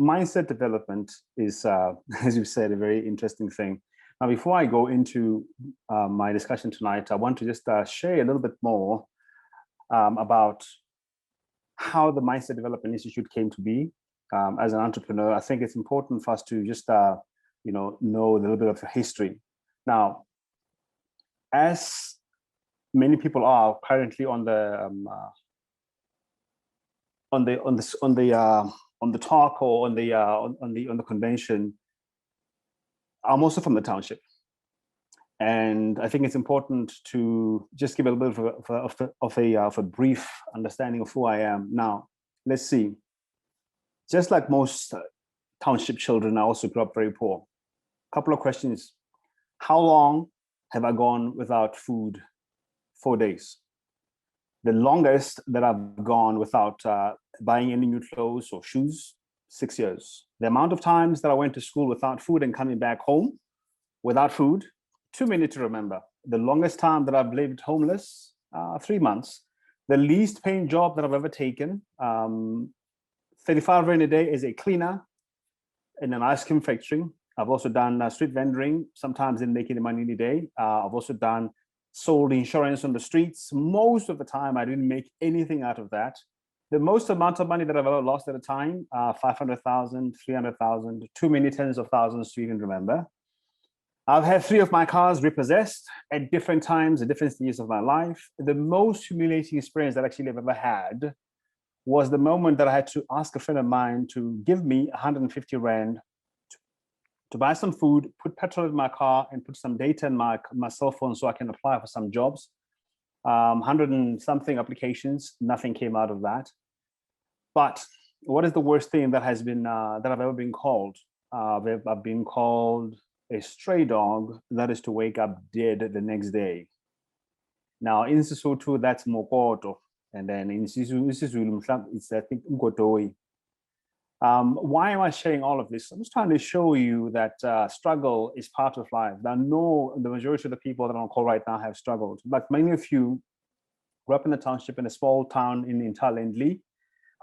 mindset development is, as you said, a very interesting thing. Now, before I go into my discussion tonight, I want to just share a little bit more about how the Mindset Development Institute came to be. As an entrepreneur, I think it's important for us to just, know a little bit of the history. Now, as many people are currently on the talk or on the convention, I'm also from the township, and I think it's important to just give a little bit of a brief understanding of who I am. Now, let's see. Just like most township children, I also grew up very poor. A couple of questions. How long have I gone without food? 4 days. The longest that I've gone without buying any new clothes or shoes, 6 years. The amount of times that I went to school without food and coming back home without food, too many to remember. The longest time that I've lived homeless, 3 months. The least paying job that I've ever taken, 35 rand a day as a cleaner in an ice cream factory. I've also done street vendoring, sometimes didn't make any money any day. I've also sold insurance on the streets. Most of the time, I didn't make anything out of that. The most amount of money that I've ever lost at a time, 500,000, 300,000, too many tens of thousands to even remember. I've had 3 of my cars repossessed at different times, at different stages of my life. The most humiliating experience that actually I've ever had was the moment that I had to ask a friend of mine to give me 150 rand to buy some food, put petrol in my car, and put some data in my cell phone so I can apply for some jobs. 100 and something applications, nothing came out of that. But what is the worst thing that has been that I've ever been called? I've been called a stray dog that is to wake up dead the next day. Now in Sesotho, that's mokoto, and then in Sisulu, it's I think Ngotoi. Why am I sharing all of this? I'm just trying to show you that struggle is part of life. I know the majority of the people that are on call right now have struggled, but many of you grew up in a township in a small town in Ntalendli,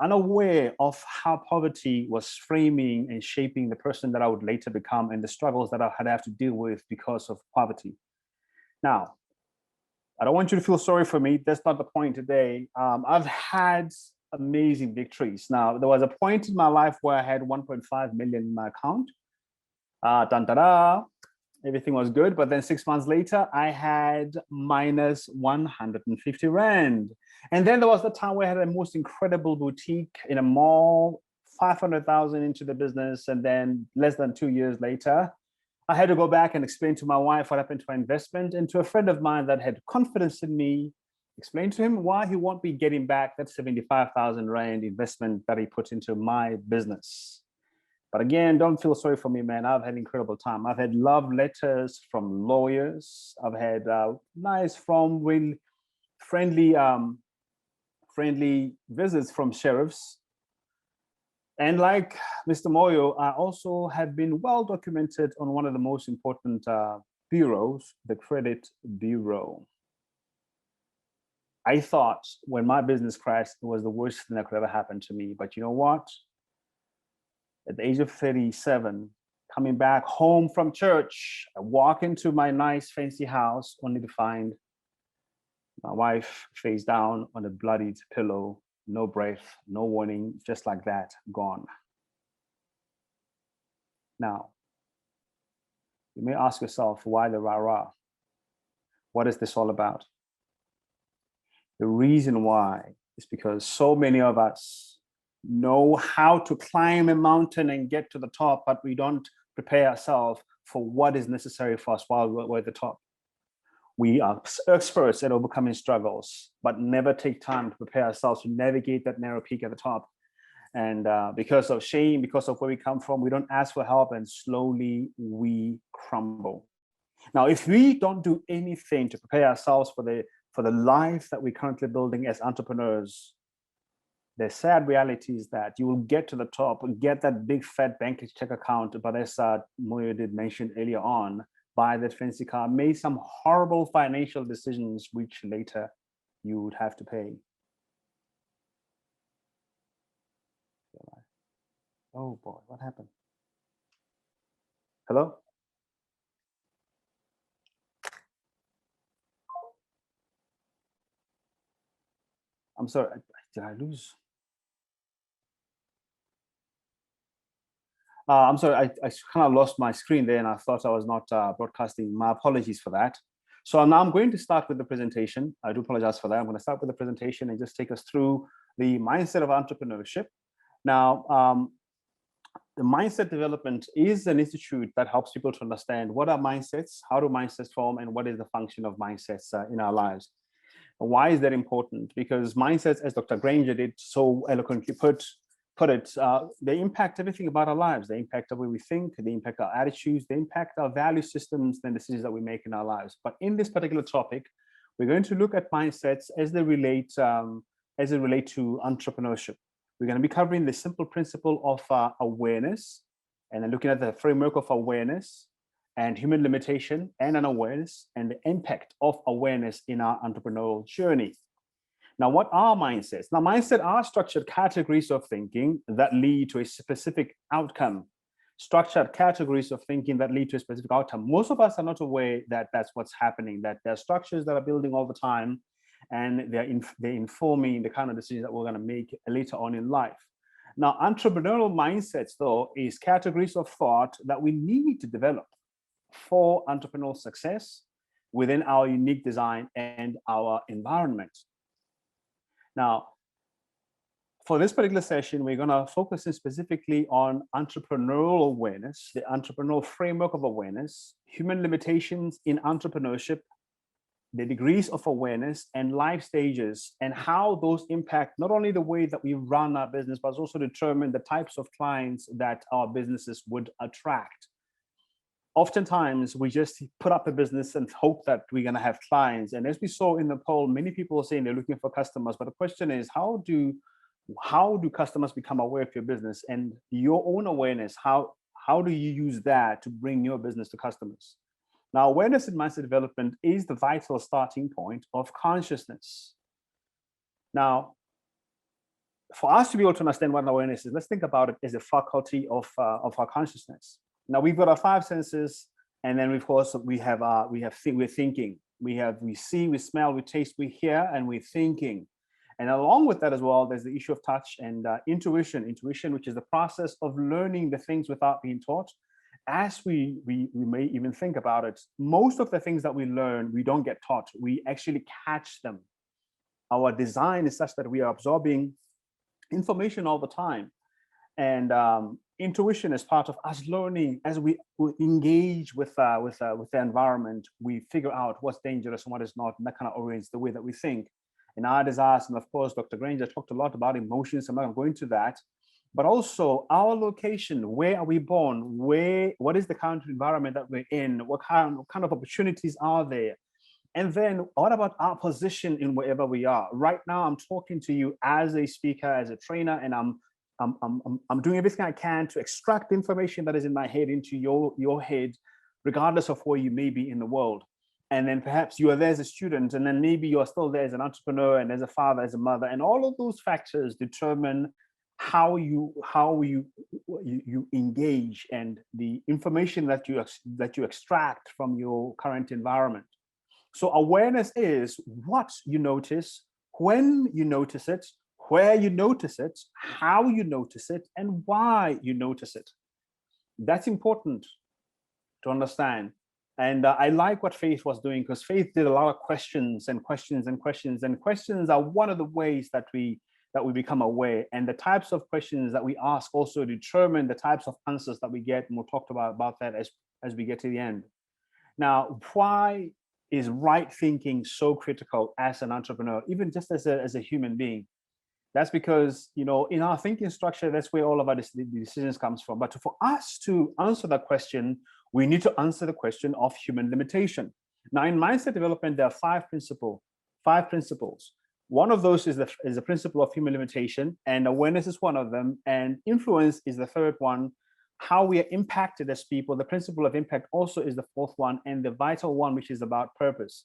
unaware of how poverty was framing and shaping the person that I would later become and the struggles that I had to have to deal with because of poverty. Now, I don't want you to feel sorry for me. That's not the point today. I've had amazing victories. Now, there was a point in my life where I had 1.5 million in my account. Everything was good. But then 6 months later, I had minus 150 rand. And then there was the time where I had a most incredible boutique in a mall, 500,000 into the business. And then less than 2 years later, I had to go back and explain to my wife what happened to my investment, and to a friend of mine that had confidence in me, explain to him why he won't be getting back that 75,000 rand investment that he put into my business. But again, don't feel sorry for me, man. I've had an incredible time. I've had love letters from lawyers. I've had nice, friendly visits from sheriffs. And like Mr. Moyo, I also have been well documented on one of the most important bureaus, the Credit Bureau. I thought when my business crashed, it was the worst thing that could ever happen to me. But you know what? At the age of 37, coming back home from church, I walk into my nice fancy house only to find my wife face down on a bloodied pillow, no breath, no warning, just like that, gone. Now, you may ask yourself, why the rah-rah? What is this all about? The reason why is because so many of us know how to climb a mountain and get to the top, but we don't prepare ourselves for what is necessary for us while we're at the top. We are experts at overcoming struggles, but never take time to prepare ourselves to navigate that narrow peak at the top. And because of shame, because of where we come from, we don't ask for help, and slowly we crumble. Now, if we don't do anything to prepare ourselves for the life that we're currently building as entrepreneurs, the sad reality is that you will get to the top and get that big fat bank check account, but as Moyo did mention earlier on, buy that fancy car, made some horrible financial decisions, which later you would have to pay. Oh boy, what happened? Hello? I'm sorry, did I lose? I'm sorry, I kind of lost my screen there and I thought I was not broadcasting. My apologies for that. So now I'm going to start with the presentation. I do apologize for that. I'm going to start with the presentation and just take us through the mindset of entrepreneurship. Now, the mindset development is an institute that helps people to understand what are mindsets, how do mindsets form, and what is the function of mindsets in our lives. Why is that important? Because mindsets, as Dr. Granger did so eloquently put it, they impact everything about our lives. They impact the way we think, they impact our attitudes, they impact our value systems and decisions that we make in our lives. But in this particular topic, we're going to look at mindsets as they relate to entrepreneurship. We're going to be covering the simple principle of awareness, and then looking at the framework of awareness and human limitation and an awareness and the impact of awareness in our entrepreneurial journey. Now, what are mindsets? Now, mindsets are structured categories of thinking that lead to a specific outcome. Structured categories of thinking that lead to a specific outcome. Most of us are not aware that that's what's happening, that there are structures that are building all the time, and they're informing the kind of decisions that we're going to make later on in life. Now, entrepreneurial mindsets, though, is categories of thought that we need to develop for entrepreneurial success within our unique design and our environment. Now, for this particular session, we're going to focus specifically on entrepreneurial awareness, the entrepreneurial framework of awareness, human limitations in entrepreneurship, the degrees of awareness and life stages, and how those impact not only the way that we run our business, but also determine the types of clients that our businesses would attract. Oftentimes, we just put up a business and hope that we're going to have clients. And as we saw in the poll, many people are saying they're looking for customers. But the question is, how do customers become aware of your business and your own awareness? How do you use that to bring your business to customers? Now, awareness in mindset development is the vital starting point of consciousness. Now, for us to be able to understand what awareness is, let's think about it as a faculty of our consciousness. Now, we've got our five senses, and then of course we're thinking. We see, we smell, we taste, we hear, and we're thinking. And along with that as well, there's the issue of touch and intuition. Intuition, which is the process of learning the things without being taught. As we may even think about it, most of the things that we learn, we don't get taught. We actually catch them. Our design is such that we are absorbing information all the time. And intuition is part of us learning. As we engage with the environment, we figure out what's dangerous and what is not, and that kind of orients the way that we think. And our desires, and of course, Dr. Granger talked a lot about emotions. I'm not going to go into that. But also our location, where are we born? What is the current environment that we're in? What kind of opportunities are there? And then what about our position in wherever we are? Right now, I'm talking to you as a speaker, as a trainer, and I'm doing everything I can to extract information that is in my head into your head, regardless of where you may be in the world. And then perhaps you are there as a student, and then maybe you are still there as an entrepreneur and as a father, as a mother, and all of those factors determine how you engage and the information that you extract from your current environment. So awareness is what you notice, when you notice it, where you notice it, how you notice it, and why you notice it. That's important to understand. And I like what Faith was doing, because Faith did a lot of questions and questions and questions. And questions are one of the ways that we become aware. And the types of questions that we ask also determine the types of answers that we get. And we'll talk about that as we get to the end. Now, why is right thinking so critical as an entrepreneur, even just as a human being? That's because, in our thinking structure, that's where all of our decisions comes from. But for us to answer that question, we need to answer the question of human limitation. Now, in mindset development, there are five principles. One of those is the principle of human limitation, and awareness is one of them, and influence is the third one. How we are impacted as people, the principle of impact also is the fourth one, and the vital one, which is about purpose.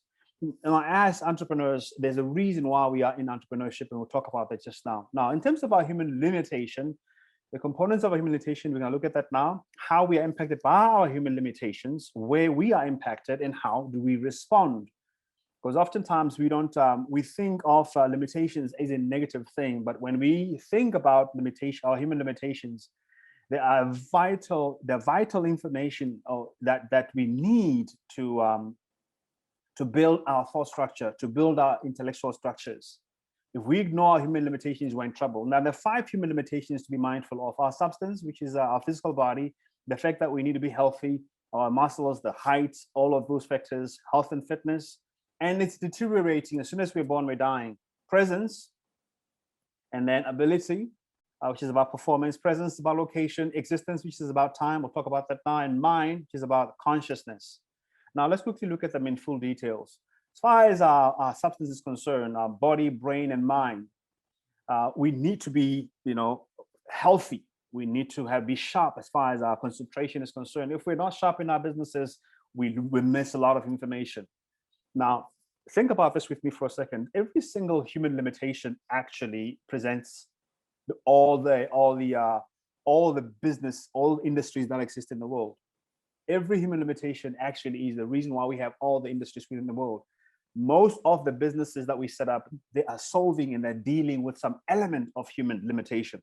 Now, as entrepreneurs, there's a reason why we are in entrepreneurship, and we'll talk about that just now. Now, in terms of our human limitation, The components of our human limitation, we're going to look at that now, how we are impacted by our human limitations, where we are impacted, and how do we respond. Because oftentimes we don't, we think of limitations as a negative thing, but when we think about limitation, our human limitations, they are vital information that we need to build our thought structure, to build our intellectual structures. If we ignore our human limitations, we're in trouble. Now, there are 5 human limitations to be mindful of: our substance, which is our physical body, the fact that we need to be healthy, our muscles, the height, all of those factors, health and fitness, and it's deteriorating. As soon as we're born, we're dying. Presence, and then ability, which is about performance. Presence is about location. Existence, which is about time. We'll talk about that now. And mind, which is about consciousness. Now, let's quickly look at them in full details. As far as our substance is concerned, our body, brain, and mind, we need to be, healthy. We need to be sharp as far as our concentration is concerned. If we're not sharp in our businesses, we miss a lot of information. Now, think about this with me for a second. Every single human limitation actually presents all the business, all industries that exist in the world. Every human limitation actually is the reason why we have all the industries within the world. Most of the businesses that we set up, they are solving and they're dealing with some element of human limitation.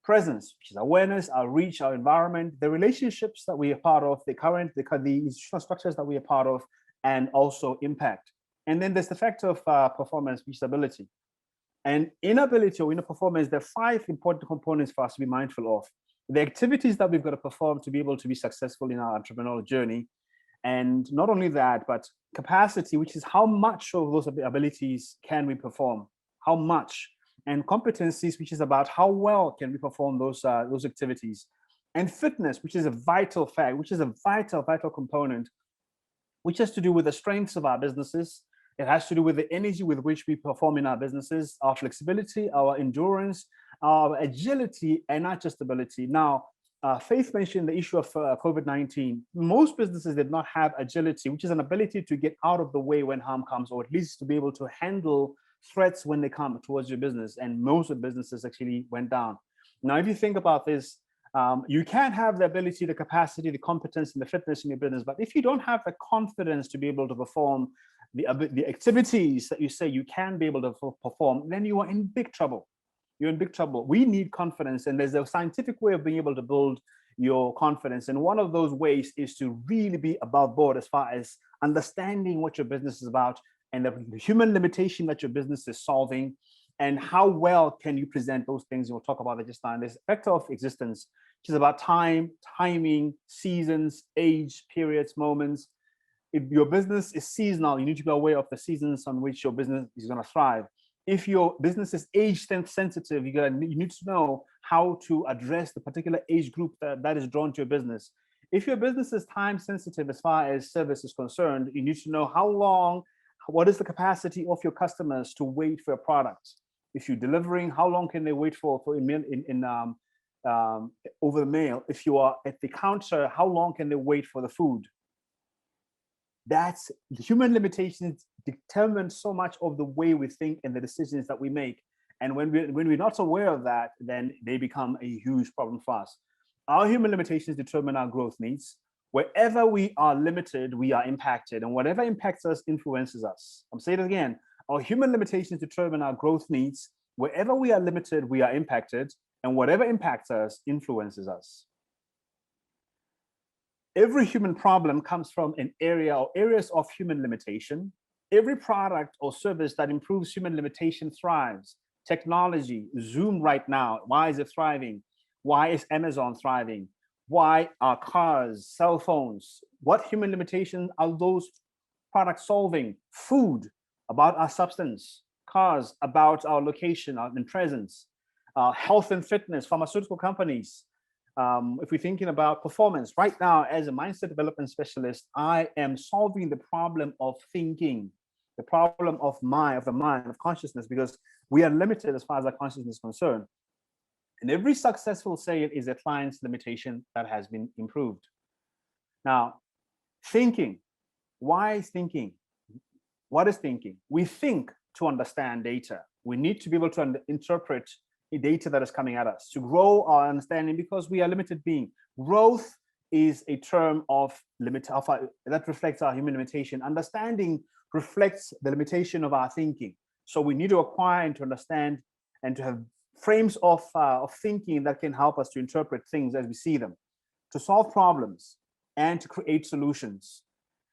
Presence, which is awareness, our reach, our environment, the relationships that we are part of, the institutional structures that we are part of, and also impact. And then there's the factor of performance, which is ability. And inability or inner performance, there are 5 important components for us to be mindful of. The activities that we've got to perform to be able to be successful in our entrepreneurial journey. And not only that, but capacity, which is how much of those abilities can we perform, how much. And competencies, which is about how well can we perform those activities. And fitness, which is a vital fact, which is a vital component, which has to do with the strengths of our businesses. It has to do with the energy with which we perform in our businesses, our flexibility, our endurance, our agility, and not just ability. Now, Faith mentioned the issue of COVID-19. Most businesses did not have agility, which is an ability to get out of the way when harm comes, or at least to be able to handle threats when they come towards your business. And most of the businesses actually went down. Now, if you think about this, you can have the ability, the capacity, the competence, and the fitness in your business, but if you don't have the confidence to be able to perform the activities that you say you can be able to perform, then you are in big trouble. You're in big trouble. We need confidence, and there's a scientific way of being able to build your confidence. And one of those ways is to really be above board as far as understanding what your business is about and the human limitation that your business is solving, and how well can you present those things. We'll talk about that just now. There's factor of existence, which is about time, timing, seasons, age, periods, moments. If your business is seasonal, you need to be aware of the seasons on which your business is going to thrive. If your business is age sensitive, you need to know how to address the particular age group that is drawn to your business. If your business is time sensitive as far as service is concerned, you need to know how long, what is the capacity of your customers to wait for a product. If you're delivering, how long can they wait for over the mail? If you are at the counter, how long can they wait for the food? That's the human limitations determine so much of the way we think and the decisions that we make. And when we're not aware of that, then they become a huge problem for us. Our human limitations determine our growth needs. Wherever we are limited, we are impacted, and whatever impacts us influences us. I'm saying it again. Our human limitations determine our growth needs. Wherever we are limited, we are impacted, and whatever impacts us influences us. Every human problem comes from an area or areas of human limitation. Every product or service that improves human limitation thrives. Technology, Zoom right now, why is it thriving? Why is Amazon thriving? Why are cars, cell phones? What human limitations are those products solving? Food, about our substance. Cars, about our location and presence. Health and fitness, pharmaceutical companies. If we're thinking about performance, right now, as a mindset development specialist, I am solving the problem of thinking, the problem of the mind, of consciousness, because we are limited as far as our consciousness is concerned. And every successful sale is a client's limitation that has been improved. Now, thinking. Why is thinking? What is thinking? We think to understand data. We need to be able to interpret data that is coming at us, to grow our understanding, because we are limited being. Growth is a term of that reflects our human limitation. Understanding reflects the limitation of our thinking. So we need to acquire and to understand and to have frames of thinking that can help us to interpret things as we see them, to solve problems, and to create solutions.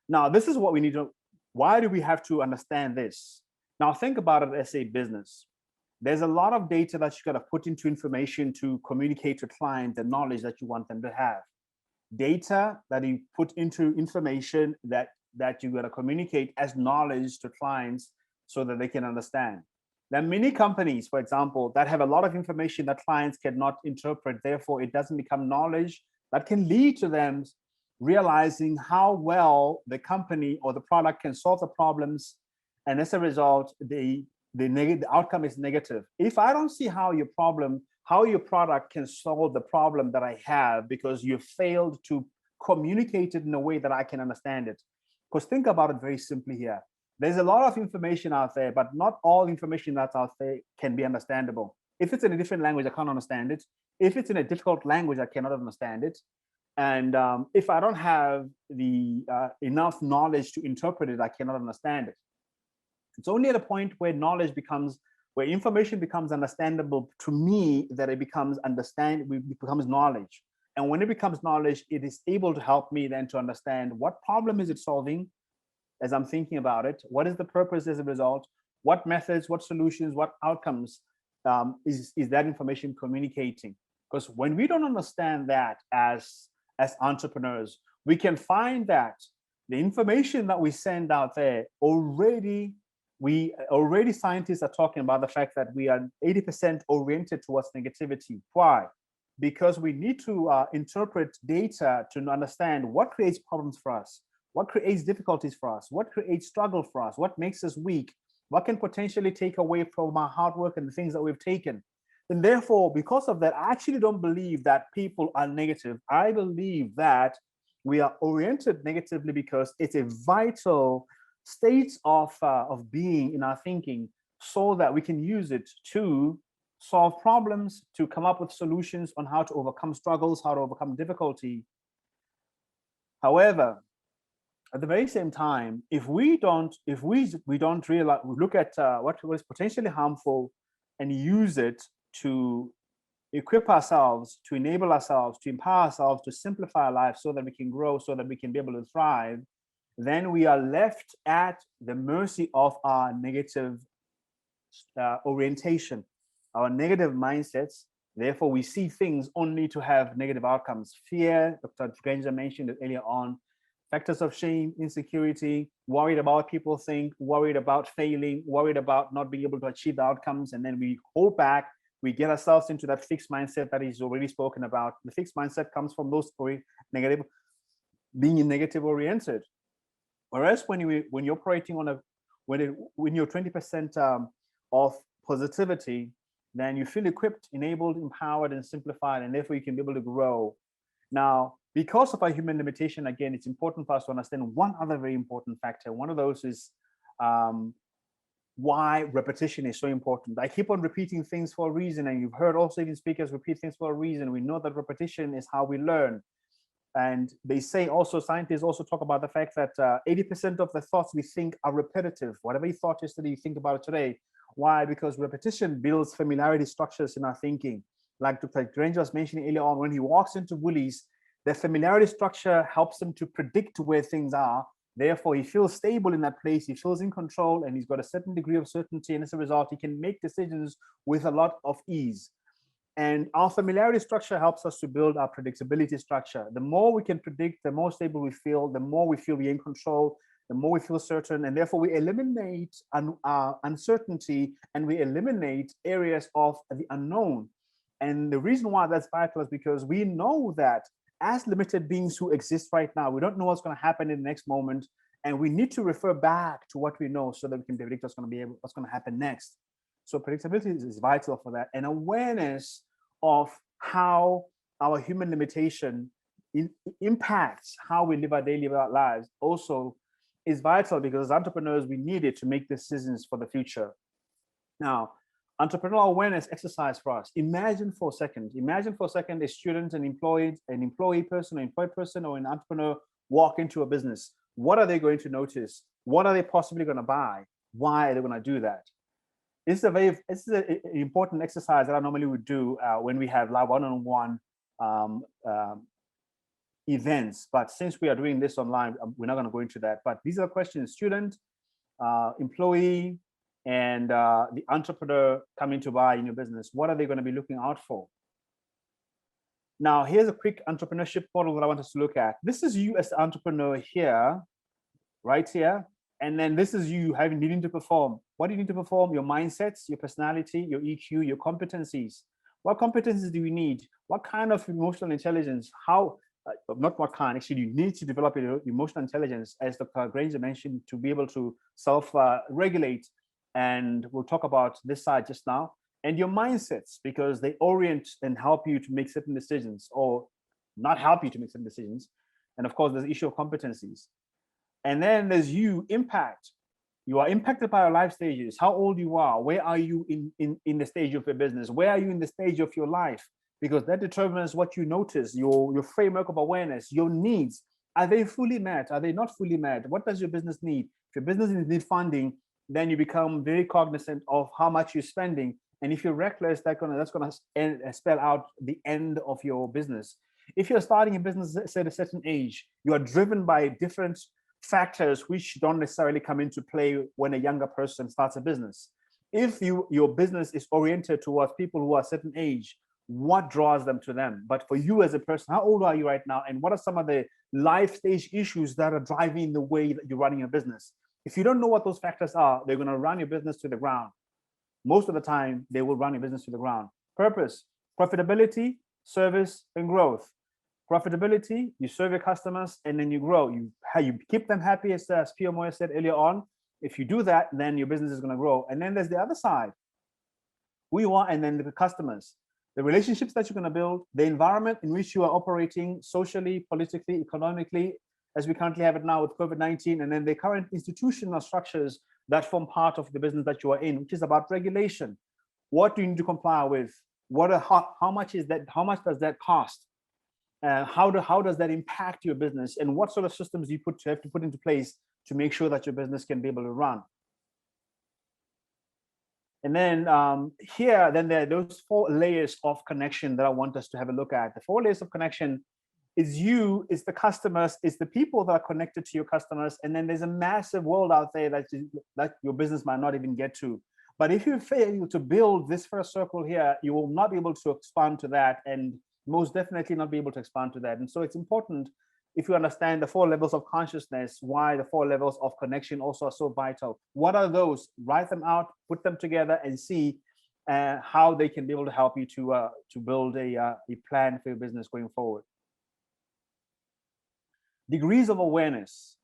Now, this is what we need to. Why do we have to understand this? Now, think about it as a business. There's a lot of data that you got to put into information to communicate to clients the knowledge that you want them to have. Data that you put into information that you got to communicate as knowledge to clients so that they can understand. There are many companies, for example, that have a lot of information that clients cannot interpret. Therefore, it doesn't become knowledge that can lead to them realizing how well the company or the product can solve the problems. And as a result, the outcome is negative. If I don't see how your product can solve the problem that I have because you failed to communicate it in a way that I can understand it. Because think about it very simply here. There's a lot of information out there, but not all information that's out there can be understandable. If it's in a different language, I can't understand it. If it's in a difficult language, I cannot understand it. And if I don't have the enough knowledge to interpret it, I cannot understand it. It's only at a point where where information becomes understandable to me that it becomes knowledge. And when it becomes knowledge, it is able to help me then to understand what problem is it solving as I'm thinking about it. What is the purpose as a result? What methods, what solutions, what outcomes is that information communicating? Because when we don't understand that as entrepreneurs, we can find that the information that we send out there already scientists are talking about the fact that we are 80% oriented towards negativity. Why? Because we need to interpret data to understand what creates problems for us, what creates difficulties for us, what creates struggle for us, what makes us weak, what can potentially take away from our hard work and the things that we've taken. And therefore, because of that, I actually don't believe that people are negative. I believe that we are oriented negatively because it's a vital state of being in our thinking so that we can use it to solve problems, to come up with solutions on how to overcome struggles, how to overcome difficulty. However, at the very same time, if we don't realize, look at what is potentially harmful and use it to equip ourselves, to enable ourselves, to empower ourselves, to simplify our lives so that we can grow, so that we can be able to thrive, then we are left at the mercy of our negative orientation, our negative mindsets. Therefore, we see things only to have negative outcomes. Fear, Dr. Granger mentioned it earlier on, factors of shame, insecurity, worried about what people think, worried about failing, worried about not being able to achieve the outcomes, and then we hold back. We get ourselves into that fixed mindset that is already spoken about. The fixed mindset comes from those negative, being negative oriented. Whereas when you're operating on when you're 20% of positivity, then you feel equipped, enabled, empowered, and simplified, and therefore you can be able to grow. Now, because of our human limitation, again, it's important for us to understand one other very important factor. One of those is why repetition is so important. I keep on repeating things for a reason, and you've heard also even speakers repeat things for a reason. We know that repetition is how we learn. And they say also, scientists also talk about the fact that 80% of the thoughts we think are repetitive. Whatever you thought yesterday, you think about it today. Why? Because repetition builds familiarity structures in our thinking. Like Dr. Granger was mentioning earlier on, when he walks into Woolies, the familiarity structure helps him to predict where things are. Therefore, he feels stable in that place, he feels in control, and he's got a certain degree of certainty. And as a result, he can make decisions with a lot of ease. And our familiarity structure helps us to build our predictability structure. The more we can predict, the more stable we feel, the more we feel we're in control, the more we feel certain, and therefore we eliminate uncertainty and we eliminate areas of the unknown. And the reason why that's vital is because we know that as limited beings who exist right now, we don't know what's going to happen in the next moment, and we need to refer back to what we know so that we can predict what's going to happen next. So predictability is vital for that. And awareness of how our human limitation impacts how we live our daily lives also is vital, because as entrepreneurs, we need it to make decisions for the future. Now, Entrepreneurial awareness exercise for us. Imagine for a second a student, an employee person, or an entrepreneur walk into a business. What are they going to notice? What are they possibly going to buy? Why are they going to do that? This is an important exercise that I normally would do when we have live one-on-one events. But since we are doing this online, we're not going to go into that. But these are questions: student, employee, and the entrepreneur coming to buy in your business. What are they going to be looking out for? Now, here's a quick entrepreneurship model that I want us to look at. This is you as the entrepreneur here, right here. And then this is you needing to perform. What do you need to perform? Your mindsets, your personality, your EQ, your competencies. What competencies do you need? What kind of emotional intelligence? Not what kind, actually, you need to develop your emotional intelligence, as Dr. Granger mentioned, to be able to self-regulate. And we'll talk about this side just now. And your mindsets, because they orient and help you to make certain decisions, or not help you to make certain decisions. And of course, there's the issue of competencies. And then there's impact. You are impacted by your life stages, how old you are, where are you in the stage of your business, where are you in the stage of your life, because that determines what you notice, your framework of awareness, your needs. Are they fully met? Are they not fully met? What does your business need? If your business needs funding, then you become very cognizant of how much you're spending. And if you're reckless, that's gonna spell out the end of your business. If you're starting a business at a certain age, you are driven by different factors which don't necessarily come into play when a younger person starts a business. If your business is oriented towards people who are a certain age, what draws them to them? But for you as a person, how old are you right now? And what are some of the life stage issues that are driving the way that you're running your business? If you don't know what those factors are, they're going to run your business to the ground. Most of the time, they will run your business to the ground. Purpose, profitability, service, and growth. Profitability, you serve your customers and then you grow. You keep them happy, as Pio Moya said earlier on. If you do that, then your business is going to grow. And then there's the other side, who you are, and then the customers, the relationships that you're going to build, the environment in which you are operating socially, politically, economically, as we currently have it now with COVID-19, and then the current institutional structures that form part of the business that you are in, which is about regulation. What do you need to comply with? How much is that? How much does that cost? How does that impact your business? And what sort of systems do you have to put into place to make sure that your business can be able to run? And then there are those 4 layers of connection that I want us to have a look at. The 4 layers of connection is you, is the customers, is the people that are connected to your customers. And then there's a massive world out there that your business might not even get to. But if you fail to build this first circle here, you will not be able to expand to that, and most definitely not be able to expand to that. And so it's important, if you understand the 4 levels of consciousness, why the 4 levels of connection also are so vital. What are those? Write them out, put them together, and see how they can be able to help you to build a plan for your business going forward. Degrees of awareness.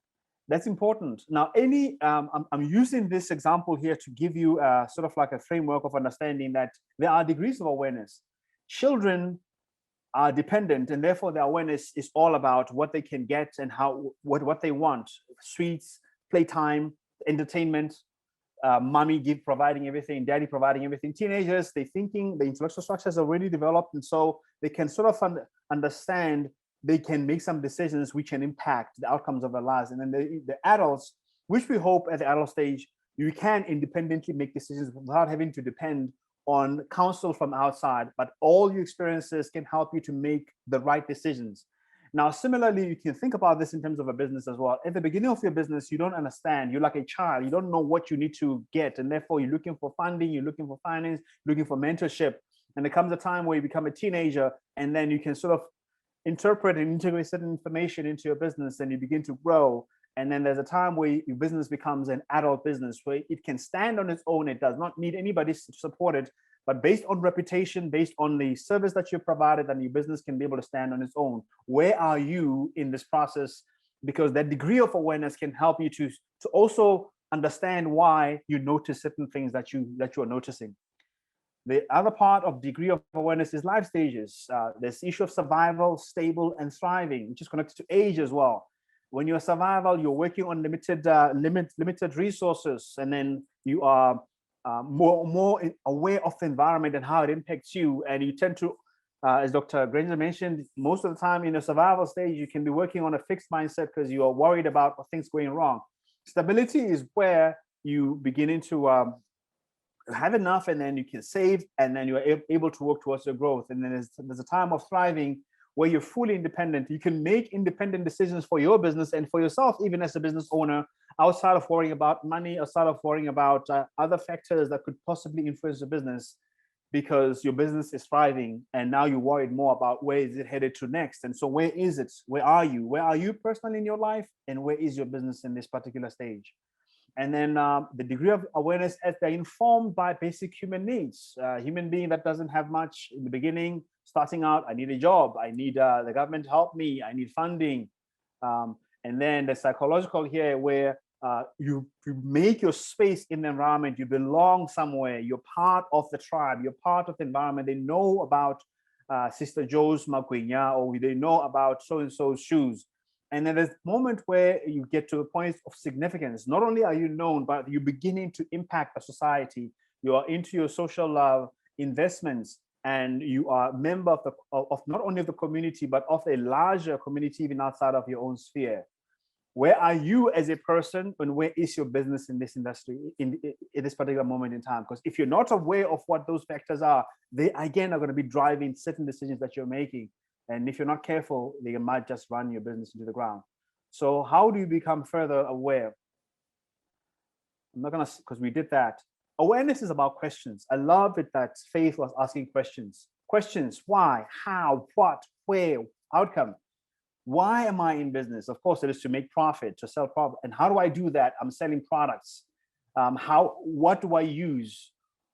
That's important. Now, I'm using this example here to give you sort of like a framework of understanding that there are degrees of awareness. Children are dependent, and therefore their awareness is all about what they can get and what they want. Sweets, playtime, entertainment, mommy providing everything, daddy providing everything. Teenagers, they're thinking, the intellectual structures are already developed, and so they can sort of understand, they can make some decisions which can impact the outcomes of their lives. And then the adults, which we hope at the adult stage, you can independently make decisions without having to depend on counsel from outside, but all your experiences can help you to make the right decisions. Now, similarly, you can think about this in terms of a business as well. At the beginning of your business, you don't understand. You're like a child. You don't know what you need to get, and therefore you're looking for funding, you're looking for finance, looking for mentorship. And there comes a time where you become a teenager, and then you can sort of interpret and integrate certain information into your business, and you begin to grow. And then there's a time where your business becomes an adult business where it can stand on its own. It does not need anybody to support it, but based on reputation, based on the service that you provided, then your business can be able to stand on its own. Where are you in this process? Because that degree of awareness can help you to also understand why you notice certain things that you are noticing. The other part of degree of awareness is life stages. There's the issue of survival, stable, and thriving, which is connected to age as well. When you're survival, you're working on limited resources, and then you are more aware of the environment and how it impacts you. And you tend to, as Dr. Granger mentioned, most of the time in a survival stage, you can be working on a fixed mindset because you are worried about things going wrong. Stability is where you beginning to have enough, and then you can save, and then you're able to work towards your growth. And then there's a time of thriving where you're fully independent. You can make independent decisions for your business and for yourself, even as a business owner, outside of worrying about money, outside of worrying about other factors that could possibly influence the business, because your business is thriving, and now you're worried more about where is it headed to next. And so where is it? Where are you? Where are you personally in your life? And where is your business in this particular stage? And then the degree of awareness as they're informed by basic human needs. Human being that doesn't have much in the beginning, starting out, I need a job, I need the government to help me, I need funding. And then the psychological here, where you make your space in the environment, you belong somewhere, you're part of the tribe, you're part of the environment. They know about Sister Joe's Magwinya, or they know about so-and-so's shoes. And then there's a moment where you get to a point of significance. Not only are you known, but you're beginning to impact a society. You are into your social investments, and you are a member of not only of the community, but of a larger community, even outside of your own sphere. Where are you as a person, and where is your business in this industry, in this particular moment in time? Because if you're not aware of what those factors are, they again are going to be driving certain decisions that you're making. And if you're not careful, they might just run your business into the ground. So how do you become further aware? I'm not going to, because we did that. Awareness is about questions. I love it that Faith was asking questions. Questions: why, how, what, where, outcome. Why am I in business? Of course, it is to make profit, to sell profit. And how do I do that? I'm selling products. What do I use?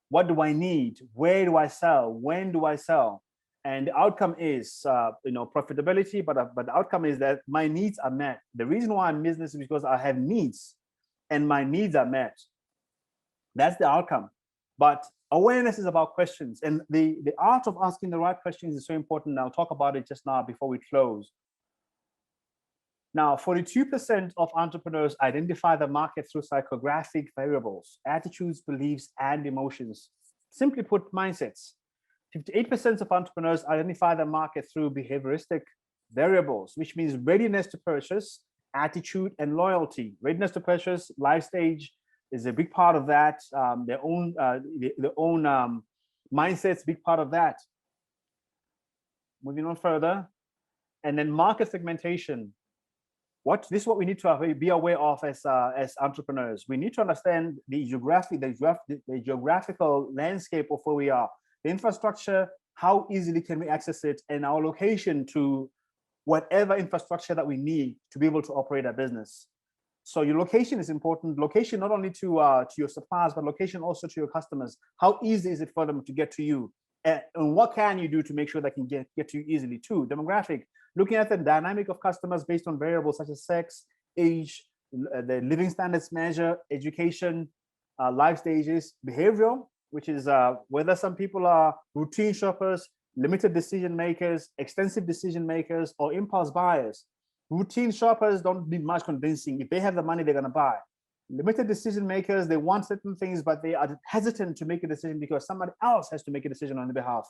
What do I need? Where do I sell? When do I sell? And the outcome is, profitability. But the outcome is that my needs are met. The reason why I'm in business is because I have needs, and my needs are met. That's the outcome. But awareness is about questions, and the art of asking the right questions is so important. I'll talk about it just now before we close. Now, 42% of entrepreneurs identify the market through psychographic variables, attitudes, beliefs, and emotions. Simply put, mindsets. 58% of entrepreneurs identify the market through behavioristic variables, which means readiness to purchase, attitude, and loyalty. Readiness to purchase, life stage is a big part of that. Their own mindsets, big part of that. Moving on further, and then market segmentation. This is what we need to be aware of as entrepreneurs. We need to understand the geographical landscape of where we are, the infrastructure, how easily can we access it, and our location to whatever infrastructure that we need to be able to operate our business. So your location is important. Location not only to your suppliers, but location also to your customers. How easy is it for them to get to you? And what can you do to make sure they can get to you easily too? Demographic, looking at the dynamic of customers based on variables such as sex, age, the living standards measure, education, life stages, behavioral, which is whether some people are routine shoppers, limited decision makers, extensive decision makers, or impulse buyers. Routine shoppers don't need much convincing. If they have the money, they're going to buy. Limited decision makers, they want certain things, but they are hesitant to make a decision because somebody else has to make a decision on their behalf.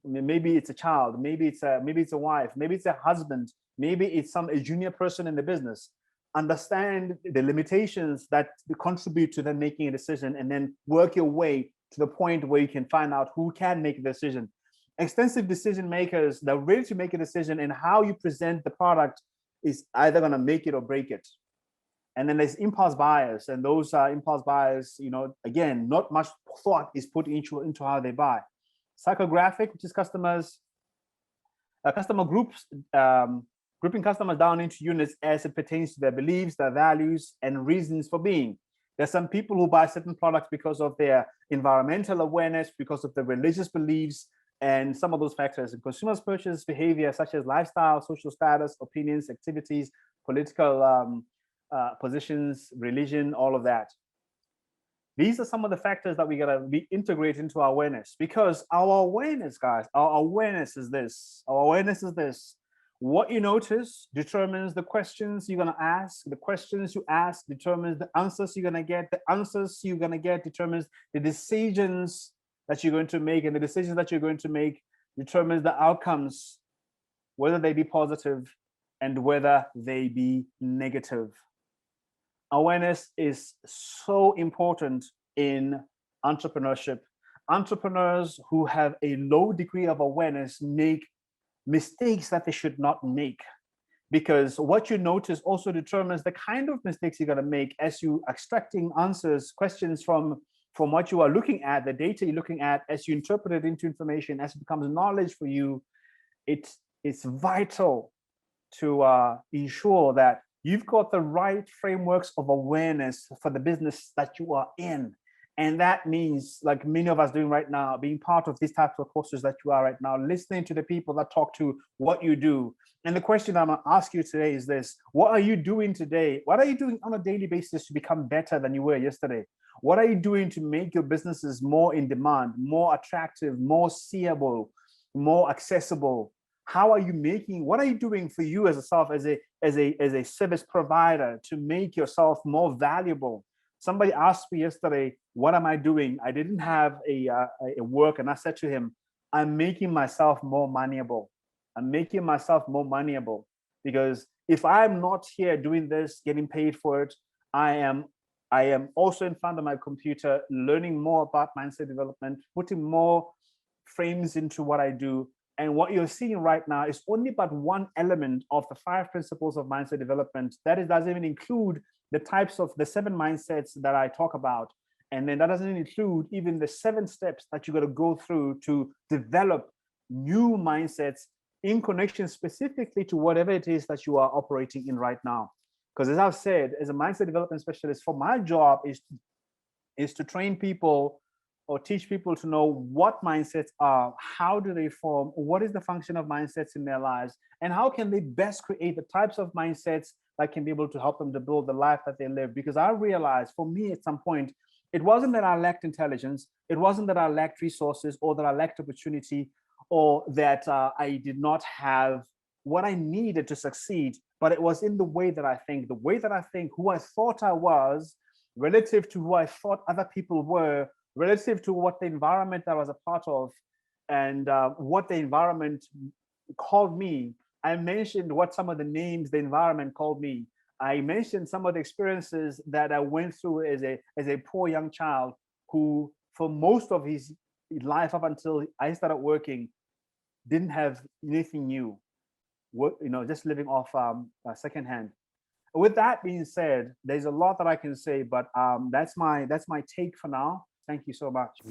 Maybe it's a child, maybe it's a wife, maybe it's a husband, maybe it's a junior person in the business. Understand the limitations that contribute to them making a decision, and then work your way to the point where you can find out who can make a decision. Extensive decision makers, they're ready to make a decision, and how you present the product is either going to make it or break it. And then there's impulse buyers, and those impulse buyers, again, not much thought is put into how they buy. Psychographic, which is customer groups, grouping customers down into units as it pertains to their beliefs, their values, and reasons for being. There's some people who buy certain products because of their environmental awareness, because of their religious beliefs, and some of those factors. And consumers purchase behavior such as lifestyle, social status, opinions, activities, political positions, religion, all of that. These are some of the factors that we gotta be integrated into our awareness, because our awareness, guys, our awareness is this. What you notice determines the questions you're going to ask. The questions you ask determines the answers you're going to get. The answers you're going to get determines the decisions that you're going to make. And the decisions that you're going to make determines the outcomes, whether they be positive and whether they be negative. Awareness is so important in entrepreneurship. Entrepreneurs who have a low degree of awareness make mistakes that they should not make, because what you notice also determines the kind of mistakes you're going to make as you extracting answers, questions from what you are looking at, the data you're looking at, as you interpret it into information, as it becomes knowledge for you. It's vital to ensure that you've got the right frameworks of awareness for the business that you are in. And that means, like many of us doing right now, being part of these types of courses that you are right now, listening to the people that talk to what you do. And the question I'm going to ask you today is this: what are you doing today? What are you doing on a daily basis to become better than you were yesterday? What are you doing to make your businesses more in demand, more attractive, more seeable, more accessible? How are you making, what are you doing for you as a service provider to make yourself more valuable? Somebody asked me yesterday, what am I doing? I didn't have a work, and I said to him, I'm making myself more moneyable. I'm making myself more moneyable, because if I'm not here doing this, getting paid for it, I am also in front of my computer, learning more about mindset development, putting more frames into what I do. And what you're seeing right now is only but one element of the 5 principles of mindset development. That is, doesn't even include the types of the 7 mindsets that I talk about. And then that doesn't include even the 7 steps that you got to go through to develop new mindsets in connection specifically to whatever it is that you are operating in right now. Because as I've said, as a mindset development specialist, for my job is to train people or teach people to know what mindsets are, how do they form, what is the function of mindsets in their lives, and how can they best create the types of mindsets that can be able to help them to build the life that they live. Because I realized for me at some point, it wasn't that I lacked intelligence, it wasn't that I lacked resources or that I lacked opportunity or that I did not have what I needed to succeed, but it was in the way that I think, who I thought I was relative to who I thought other people were, relative to what the environment I was a part of and what the environment called me. I mentioned what some of the names the environment called me. I mentioned some of the experiences that I went through as a poor young child who, for most of his life up until I started working, didn't have anything new, just living off secondhand. With that being said, there's a lot that I can say, but that's my take for now. Thank you so much.